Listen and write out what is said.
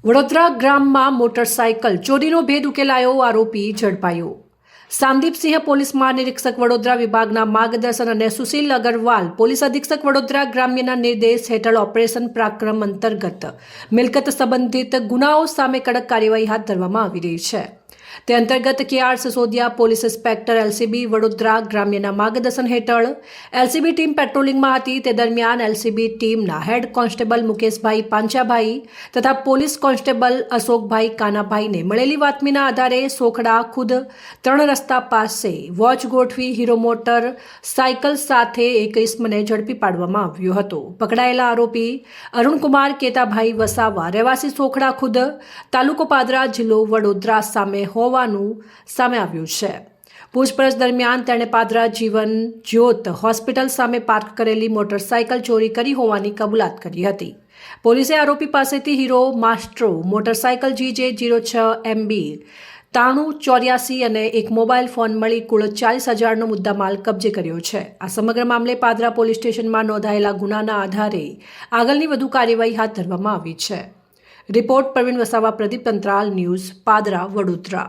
Vadodara ગ્રામમાં motorcycle ચોરીનો ભેદ ઉકેલાયો, આરોપી ઝડપાયો। સામદીપસિંહ પોલીસ મહાનિરીક્ષક વડોદરા વિભાગના માર્ગદર્શન અને સુશીલ અગ્રવાલ પોલીસ અધિક્ષક વડોદરા ગ્રામ્યના નિર્દેશ હેઠળ ઓપરેશન પરાક્રમ અંતર્ગત મિલકત સંબંધિત ગુનાઓ સામે કડક કાર્યવાહી હાથ ધરવામાં આવી રહી છે। તે અંતર્ગત K R Sisodiya police inspector LCB Vadodara ગ્રામ્યના માર્ગદર્શન હેઠળ એલસીબી ટીમ પેટ્રોલિંગમાં હતી। તે દરમિયાન એલસીબી ટીમના હેડ કોન્સ્ટેબલ મુકેશભાઈ પાંચાભાઈ તથા પોલીસ કોન્સ્ટેબલ અશોકભાઈ કાનાભાઈને મળેલી બાતમીના આધારે સોખડા ખુદ 3 રસ્તા પાસે વોચ ગોઠવી હીરો મોટર સાયકલ સાથે એક ઇસમને ઝડપી પાડવામાં આવ્યો હતો। પકડાયેલા આરોપી અરુણકુમાર કેતાભાઈ વસાવા રહેવાસી સોખડા ખુદ તાલુકો પાદરા જિલ્લો વડોદરા સામે હોવાનું સામે આવ્યું છે। પૂછપરછ દરમિયાન તેણે પાદરા જીવન જ્યોત હોસ્પિટલ સામે પાર્ક કરેલી મોટરસાયકલ ચોરી કરી હોવાની કબૂલાત કરી હતી। પોલીસે આરોપી પાસેથી હીરો માસ્ટ્રો મોટરસાયકલ GJ06 MB 9384 અને એક મોબાઈલ ફોન મળી કુલ 40,000નો મુદ્દામાલ કબજે કર્યો છે। આ સમગ્ર મામલે પાદરા પોલીસ સ્ટેશનમાં નોંધાયેલા ગુનાના આધારે આગળની વધુ કાર્યવાહી હાથ ધરવામાં આવી છે। Report Pravin Vasava, Pradeep Tantral, news Padra, Vadodara.